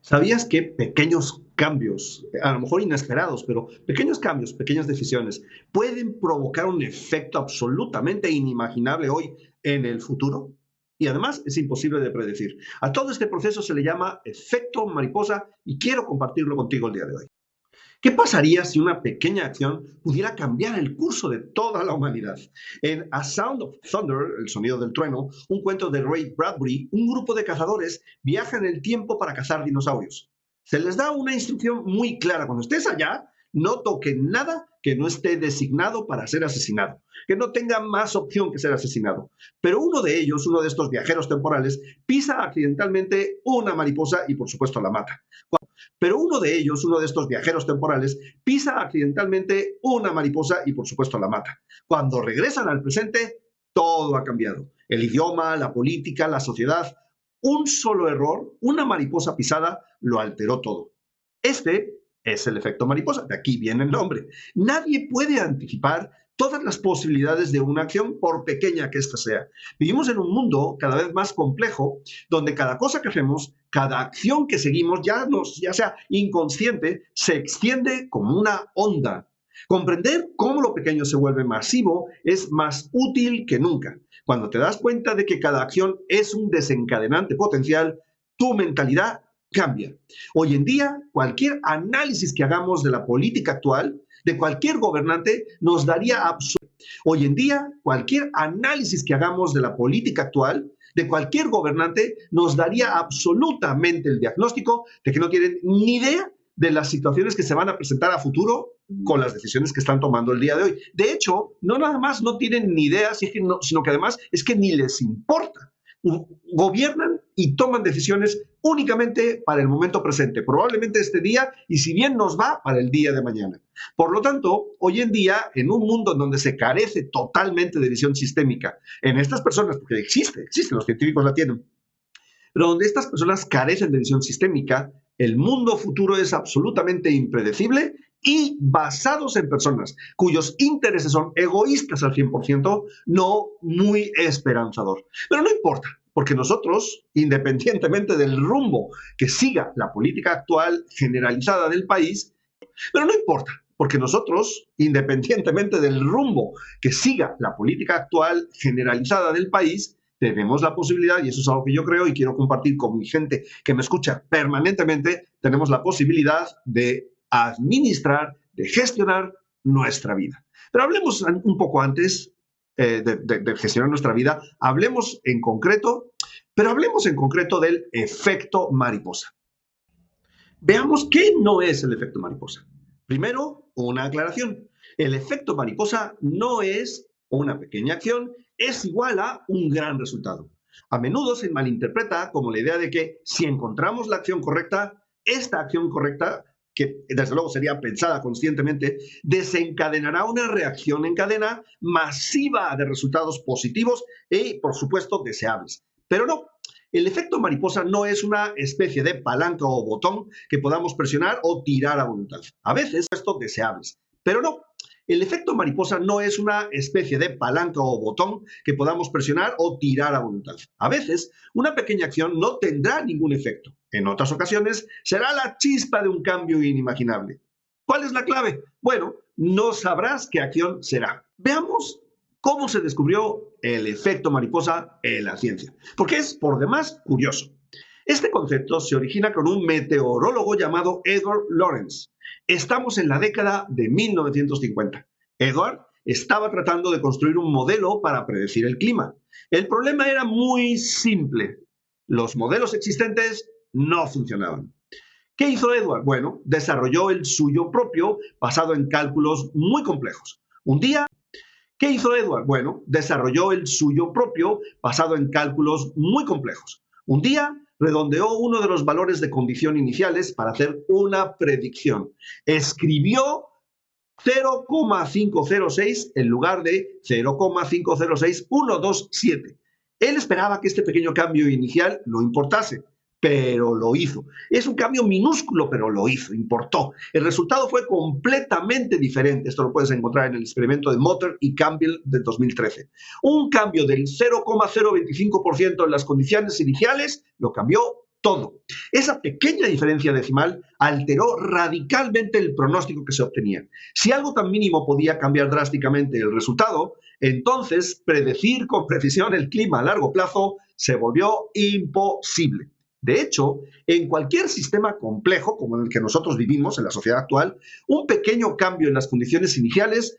¿Sabías que pequeños cambios, a lo mejor inesperados, pero pequeños cambios, pequeñas decisiones, pueden provocar un efecto absolutamente inimaginable hoy en el futuro? Y además es imposible de predecir. A todo este proceso se le llama efecto mariposa y quiero compartirlo contigo el día de hoy. ¿Qué pasaría si una pequeña acción pudiera cambiar el curso de toda la humanidad? En A Sound of Thunder, el sonido del trueno, un cuento de Ray Bradbury, un grupo de cazadores viaja en el tiempo para cazar dinosaurios. Se les da una instrucción muy clara: cuando estés allá, no toquen nada que no esté designado para ser asesinado, que no tenga más opción que ser asesinado. Pero uno de ellos, uno de estos viajeros temporales, pisa accidentalmente una mariposa y por supuesto la mata. Pero uno de ellos, uno de estos viajeros temporales, pisa accidentalmente una mariposa y por supuesto la mata. Cuando regresan al presente, todo ha cambiado. El idioma, la política, la sociedad. Un solo error, una mariposa pisada, lo alteró todo. Este es el efecto mariposa, de aquí viene el nombre. Nadie puede anticipar todas las posibilidades de una acción, por pequeña que ésta sea. Vivimos en un mundo cada vez más complejo, donde cada cosa que hacemos, cada acción que seguimos, ya sea inconsciente, se extiende como una onda. Comprender cómo lo pequeño se vuelve masivo es más útil que nunca. Cuando te das cuenta de que cada acción es un desencadenante potencial, tu mentalidad cambia. Hoy en día, cualquier análisis que hagamos de la política actual, de cualquier gobernante, nos daría Hoy en día, cualquier análisis que hagamos de la política actual, de cualquier gobernante, nos daría absolutamente el diagnóstico de que no tienen ni idea de las situaciones que se van a presentar a futuro con las decisiones que están tomando el día de hoy. De hecho, no nada más no tienen ni idea, sino que además es que ni les importa. Gobiernan y toman decisiones únicamente para el momento presente, probablemente este día, y si bien nos va, para el día de mañana. Por lo tanto, hoy en día, en un mundo en donde se carece totalmente de visión sistémica, en estas personas, porque existe, los científicos la tienen, pero donde estas personas carecen de visión sistémica, el mundo futuro es absolutamente impredecible y basados en personas cuyos intereses son egoístas al 100%, no muy esperanzador. Pero no importa, porque nosotros, independientemente del rumbo que siga la política actual generalizada del país, pero no importa, porque nosotros, independientemente del rumbo que siga la política actual generalizada del país, tenemos la posibilidad, y eso es algo que yo creo y quiero compartir con mi gente que me escucha permanentemente, tenemos la posibilidad de administrar, de gestionar nuestra vida. Pero hablemos un poco antes de gestionar nuestra vida, hablemos en concreto del efecto mariposa. Veamos qué no es el efecto mariposa. Primero, una aclaración. El efecto mariposa no es una pequeña acción, es igual a un gran resultado. A menudo se malinterpreta como la idea de que si encontramos la acción correcta, esta acción correcta, que desde luego sería pensada conscientemente, desencadenará una reacción en cadena masiva de resultados positivos y, por supuesto, deseables. Pero no, el efecto mariposa no es una especie de palanca o botón que podamos presionar o tirar a voluntad. A veces esto deseables, pero no. El efecto mariposa no es una especie de palanca o botón que podamos presionar o tirar a voluntad. A veces, una pequeña acción no tendrá ningún efecto. En otras ocasiones, será la chispa de un cambio inimaginable. ¿Cuál es la clave? Bueno, no sabrás qué acción será. Veamos cómo se descubrió el efecto mariposa en la ciencia, porque es por demás curioso. Este concepto se origina con un meteorólogo llamado Edward Lorenz. Estamos en la década de 1950. Edward estaba tratando de construir un modelo para predecir el clima. El problema era muy simple. Los modelos existentes no funcionaban. ¿Qué hizo Edward? Bueno, desarrolló el suyo propio basado en cálculos muy complejos. Un día, ¿qué hizo Edward? Bueno, desarrolló el suyo propio basado en cálculos muy complejos. Un día redondeó uno de los valores de condición iniciales para hacer una predicción. Escribió 0,506 en lugar de 0,506127. Él esperaba que este pequeño cambio inicial no importase, pero lo hizo. Es un cambio minúsculo, pero lo hizo, importó. El resultado fue completamente diferente. Esto lo puedes encontrar en el experimento de Motter y Campbell de 2013. Un cambio del 0,025% en las condiciones iniciales lo cambió todo. Esa pequeña diferencia decimal alteró radicalmente el pronóstico que se obtenía. Si algo tan mínimo podía cambiar drásticamente el resultado, entonces predecir con precisión el clima a largo plazo se volvió imposible. De hecho, en cualquier sistema complejo como el que nosotros vivimos en la sociedad actual, un pequeño cambio en las condiciones iniciales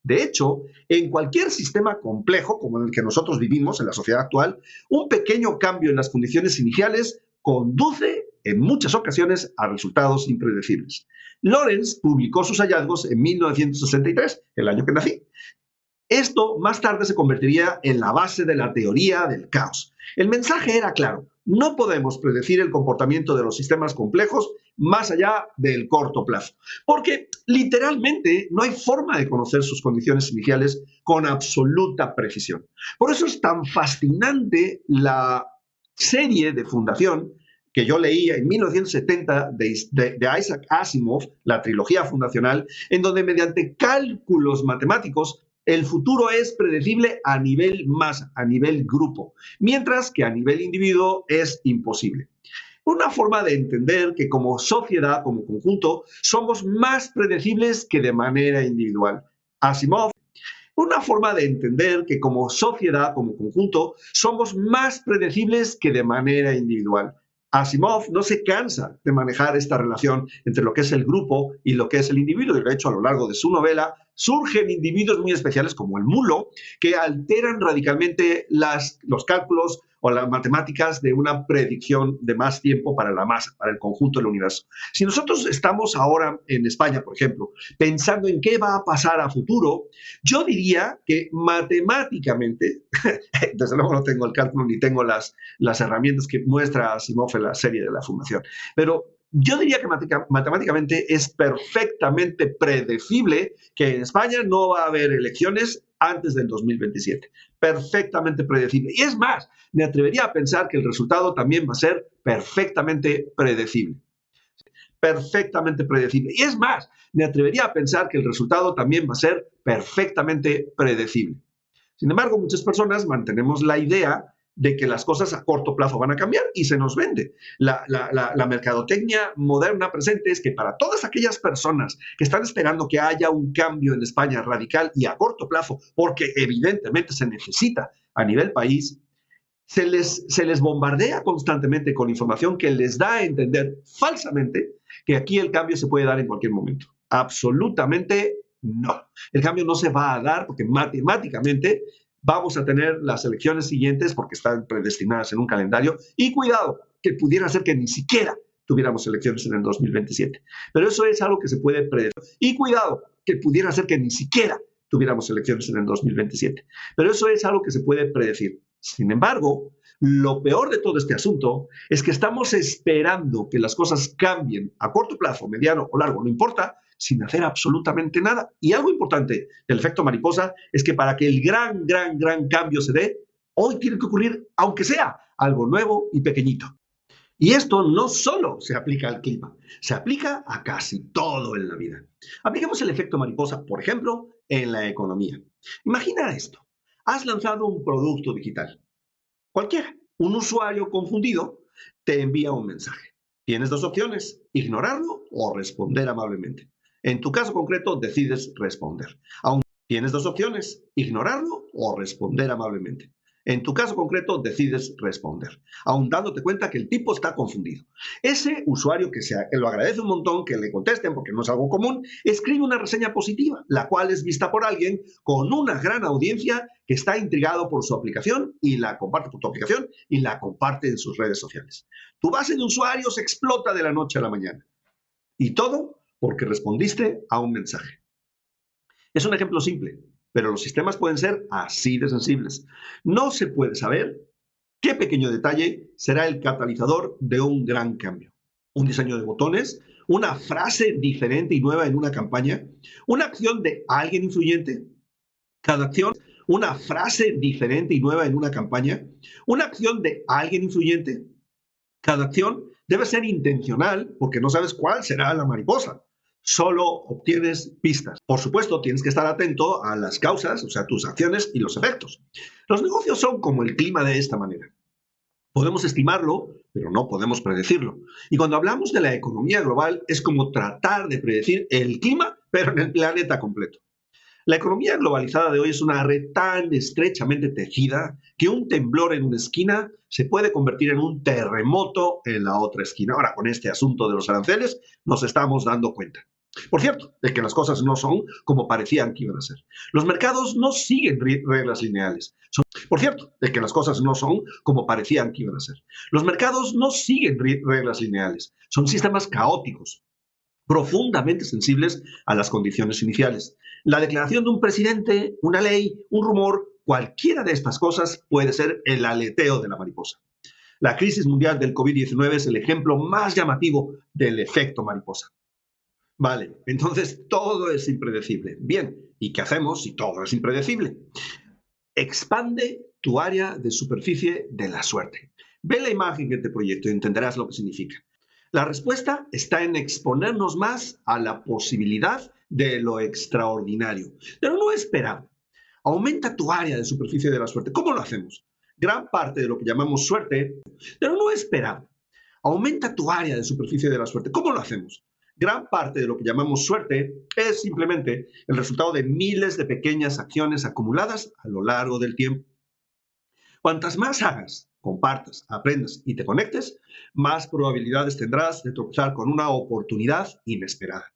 de hecho, en cualquier sistema complejo como el que nosotros vivimos en la sociedad actual, un pequeño cambio en las condiciones iniciales conduce en muchas ocasiones a resultados impredecibles. Lorentz publicó sus hallazgos en 1963, el año que nací. Esto más tarde se convertiría en la base de la teoría del caos. El mensaje era claro: no podemos predecir el comportamiento de los sistemas complejos más allá del corto plazo, porque literalmente no hay forma de conocer sus condiciones iniciales con absoluta precisión. Por eso es tan fascinante serie de fundación que yo leí en 1970 de Isaac Asimov, la trilogía fundacional, en donde mediante cálculos matemáticos el futuro es predecible a nivel masa, a nivel grupo, mientras que a nivel individuo es imposible. Una forma de entender que como sociedad, como conjunto, somos más predecibles que de manera individual. Asimov. Una forma de entender que como sociedad, como conjunto, somos más predecibles que de manera individual. Asimov no se cansa de manejar esta relación entre lo que es el grupo y lo que es el individuo. De hecho, a lo largo de su novela surgen individuos muy especiales como el mulo que alteran radicalmente los cálculos o las matemáticas de una predicción de más tiempo para la masa, para el conjunto del universo. Si nosotros estamos ahora en España, por ejemplo, pensando en qué va a pasar a futuro, yo diría que matemáticamente, desde luego no tengo el cálculo ni tengo las herramientas que muestra Asimov en la serie de la Fundación, pero yo diría que matemáticamente es perfectamente predecible que en España no va a haber elecciones antes del 2027. Perfectamente predecible. Y es más, me atrevería a pensar que el resultado también va a ser perfectamente predecible. Perfectamente predecible. Y es más, me atrevería a pensar que el resultado también va a ser perfectamente predecible. Sin embargo, muchas personas mantenemos la idea de que las cosas a corto plazo van a cambiar y se nos vende. La mercadotecnia moderna presente es que para todas aquellas personas que están esperando que haya un cambio en España radical y a corto plazo, porque evidentemente se necesita a nivel país, se les bombardea constantemente con información que les da a entender falsamente que aquí el cambio se puede dar en cualquier momento. Absolutamente no. El cambio no se va a dar porque matemáticamente vamos a tener las elecciones siguientes porque están predestinadas en un calendario y cuidado, que pudiera ser que ni siquiera tuviéramos elecciones en el 2027. Pero eso es algo que se puede predecir. Y cuidado, que pudiera ser que ni siquiera tuviéramos elecciones en el 2027. Pero eso es algo que se puede predecir. Sin embargo, lo peor de todo este asunto es que estamos esperando que las cosas cambien a corto plazo, mediano o largo, no importa, sin hacer absolutamente nada. Y algo importante del efecto mariposa es que para que el gran cambio se dé, hoy tiene que ocurrir, aunque sea algo nuevo y pequeñito. Y esto no solo se aplica al clima, se aplica a casi todo en la vida. Apliquemos el efecto mariposa, por ejemplo, en la economía. Imagina esto. Has lanzado un producto digital. Cualquiera. Un usuario confundido te envía un mensaje. Tienes dos opciones, ignorarlo o responder amablemente. En tu caso concreto, decides responder. Aún tienes dos opciones, ignorarlo o responder amablemente. En tu caso concreto, decides responder, aún dándote cuenta que el tipo está confundido. Ese usuario que lo agradece un montón que le contesten porque no es algo común, escribe una reseña positiva, la cual es vista por alguien con una gran audiencia que está intrigado por su aplicación y la comparte por tu aplicación y la comparte en sus redes sociales. Tu base de usuarios explota de la noche a la mañana. Y todo porque respondiste a un mensaje. Es un ejemplo simple, pero los sistemas pueden ser así de sensibles. No se puede saber qué pequeño detalle será el catalizador de un gran cambio. Un diseño de botones, una frase diferente y nueva en una campaña, una acción de alguien influyente. Cada acción, una frase diferente y nueva en una campaña, una acción de alguien influyente. Cada acción debe ser intencional porque no sabes cuál será la mariposa. Solo obtienes pistas. Por supuesto, tienes que estar atento a las causas, o sea, tus acciones y los efectos. Los negocios son como el clima de esta manera. Podemos estimarlo, pero no podemos predecirlo. Y cuando hablamos de la economía global, es como tratar de predecir el clima, pero en el planeta completo. La economía globalizada de hoy es una red tan estrechamente tejida que un temblor en una esquina se puede convertir en un terremoto en la otra esquina. Ahora, con este asunto de los aranceles, nos estamos dando cuenta. Por cierto, de que las cosas no son como parecían que iban a ser. Los mercados no siguen reglas lineales. Por cierto, de que las cosas no son como parecían que iban a ser. Los mercados no siguen reglas lineales. Son sistemas caóticos, profundamente sensibles a las condiciones iniciales. La declaración de un presidente, una ley, un rumor, cualquiera de estas cosas puede ser el aleteo de la mariposa. La crisis mundial del COVID-19 es el ejemplo más llamativo del efecto mariposa. Vale, entonces todo es impredecible. Bien, ¿y qué hacemos si todo es impredecible? Expande tu área de superficie de la suerte. Ve la imagen que te proyecto y entenderás lo que significa. La respuesta está en exponernos más a la posibilidad de lo extraordinario, pero no esperar. Aumenta tu área de superficie de la suerte. ¿Cómo lo hacemos? Gran parte de lo que llamamos suerte, pero no esperar. Aumenta tu área de superficie de la suerte. ¿Cómo lo hacemos? Gran parte de lo que llamamos suerte es simplemente el resultado de miles de pequeñas acciones acumuladas a lo largo del tiempo. Cuantas más hagas, compartas, aprendas y te conectes, más probabilidades tendrás de tropezar con una oportunidad inesperada.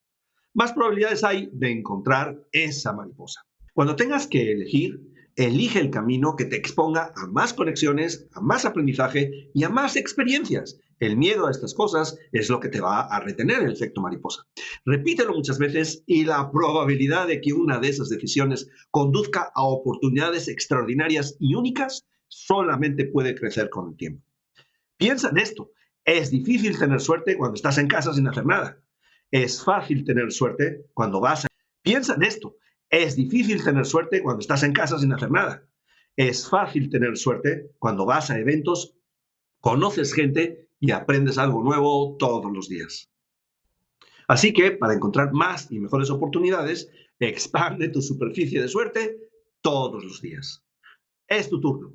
Más probabilidades hay de encontrar esa mariposa. Cuando tengas que elegir, elige el camino que te exponga a más conexiones, a más aprendizaje y a más experiencias. El miedo a estas cosas es lo que te va a retener el efecto mariposa. Repítelo muchas veces y la probabilidad de que una de esas decisiones conduzca a oportunidades extraordinarias y únicas solamente puede crecer con el tiempo. Piensa en esto. Es difícil tener suerte cuando estás en casa sin hacer nada. Es fácil tener suerte cuando vas a... Piensa en esto. Es difícil tener suerte cuando estás en casa sin hacer nada. Es fácil tener suerte cuando vas a eventos, conoces gente y aprendes algo nuevo todos los días. Así que, para encontrar más y mejores oportunidades, expande tu superficie de suerte todos los días. Es tu turno.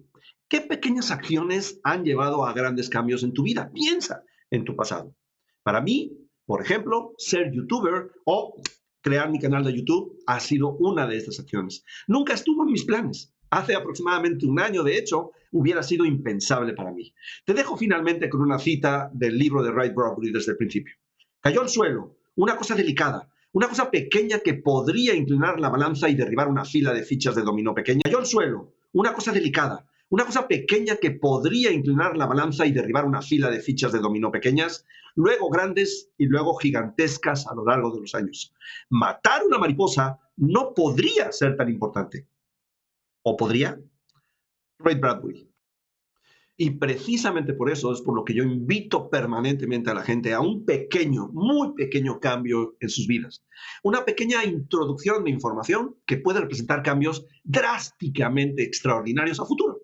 ¿Qué pequeñas acciones han llevado a grandes cambios en tu vida? Piensa en tu pasado. Para mí, por ejemplo, ser youtuber o crear mi canal de YouTube ha sido una de estas acciones. Nunca estuvo en mis planes. Hace aproximadamente un año, de hecho, hubiera sido impensable para mí. Te dejo finalmente con una cita del libro de Ray Bradbury desde el principio. Cayó al suelo, una cosa delicada, una cosa pequeña que podría inclinar la balanza y derribar una fila de fichas de dominó pequeña. Cayó al suelo, una cosa delicada, una cosa pequeña que podría inclinar la balanza y derribar una fila de fichas de dominó pequeñas, luego grandes y luego gigantescas a lo largo de los años. Matar una mariposa no podría ser tan importante. ¿O podría? Ray Bradbury. Y precisamente por eso es por lo que yo invito permanentemente a la gente a un pequeño, muy pequeño cambio en sus vidas. Una pequeña introducción de información que puede representar cambios drásticamente extraordinarios a futuro.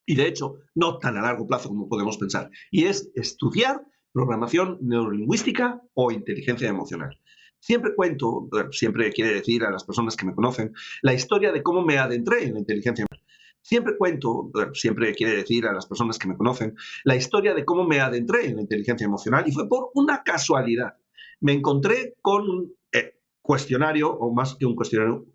Y de hecho, no tan a largo plazo como podemos pensar. Y es estudiar programación neurolingüística o inteligencia emocional. Siempre cuento, siempre quiere decir a las personas que me conocen, la historia de cómo me adentré en la inteligencia emocional. Siempre cuento, siempre quiere decir a las personas que me conocen, la historia de cómo me adentré en la inteligencia emocional y fue por una casualidad. Me encontré con un cuestionario, o más que un cuestionario,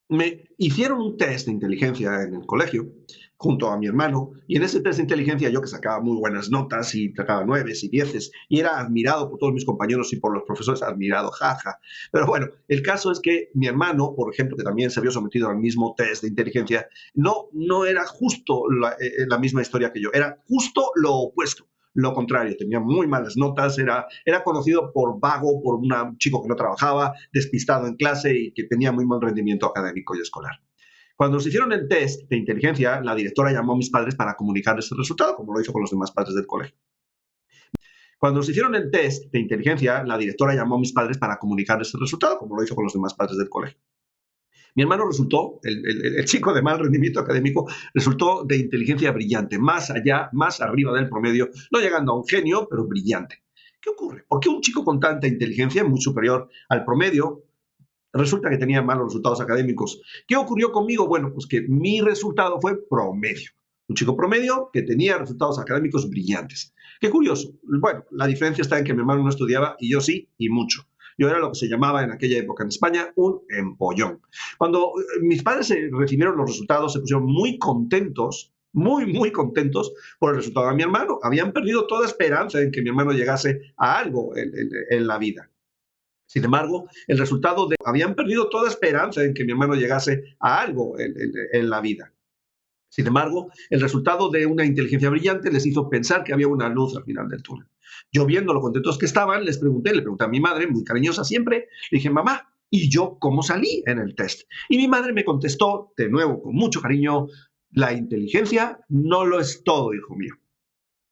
me hicieron un test de inteligencia en el colegio junto a mi hermano y en ese test de inteligencia yo que sacaba muy buenas notas y sacaba 9 y 10 y era admirado por todos mis compañeros y por los profesores, admirado, jaja. Pero bueno, el caso es que mi hermano, por ejemplo, que también se había sometido al mismo test de inteligencia, no era justo la misma historia que yo, era justo lo opuesto. Lo contrario, tenía muy malas notas, era conocido por vago, por un chico que no trabajaba, despistado en clase y que tenía muy mal rendimiento académico y escolar. Cuando nos hicieron el test de inteligencia, la directora llamó a mis padres para comunicarles el resultado, como lo hizo con los demás padres del colegio. Cuando nos hicieron el test de inteligencia, la directora llamó a mis padres para comunicarles el resultado, como lo hizo con los demás padres del colegio. Mi hermano resultó, el chico de mal rendimiento académico, resultó de inteligencia brillante, más allá, más arriba del promedio, no llegando a un genio, pero brillante. ¿Qué ocurre? ¿Por qué un chico con tanta inteligencia, muy superior al promedio, resulta que tenía malos resultados académicos? ¿Qué ocurrió conmigo? Bueno, pues que mi resultado fue promedio. Un chico promedio que tenía resultados académicos brillantes. Qué curioso. Bueno, la diferencia está en que mi hermano no estudiaba y yo sí, y mucho. Yo era lo que se llamaba en aquella época en España un empollón. Cuando mis padres recibieron los resultados, se pusieron muy contentos, muy contentos por el resultado de mi hermano. Habían perdido toda esperanza en que mi hermano llegase a algo en la vida. Sin embargo, el resultado de... Habían perdido toda esperanza en que mi hermano llegase a algo en la vida. Sin embargo, el resultado de una inteligencia brillante les hizo pensar que había una luz al final del túnel. Yo, viendo lo contentos que estaban, le pregunté a mi madre, muy cariñosa siempre, le dije, mamá, ¿y yo cómo salí en el test? Y mi madre me contestó, de nuevo, con mucho cariño, la inteligencia no lo es todo, hijo mío.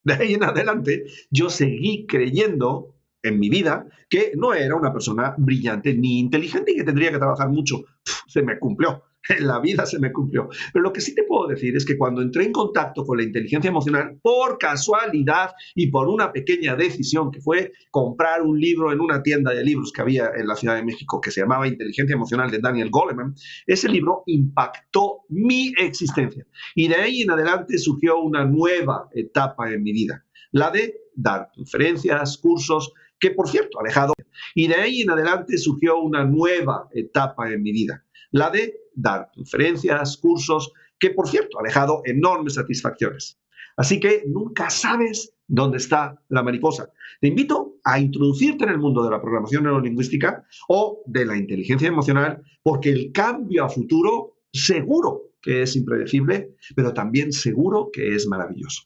De ahí en adelante, yo seguí creyendo en mi vida que no era una persona brillante ni inteligente y que tendría que trabajar mucho. Se me cumplió. En la vida se me cumplió. Pero lo que sí te puedo decir es que cuando entré en contacto con la inteligencia emocional, por casualidad y por una pequeña decisión que fue comprar un libro en una tienda de libros que había en la Ciudad de México que se llamaba Inteligencia Emocional de Daniel Goleman, ese libro impactó mi existencia. Y de ahí en adelante surgió una nueva etapa en mi vida, la de dar conferencias, cursos, que por cierto, alejado. Y de ahí en adelante surgió una nueva etapa en mi vida, la de dar conferencias, cursos, que por cierto, ha dejado enormes satisfacciones. Así que nunca sabes dónde está la mariposa. Te invito a introducirte en el mundo de la programación neurolingüística o de la inteligencia emocional, porque el cambio a futuro seguro que es impredecible, pero también seguro que es maravilloso.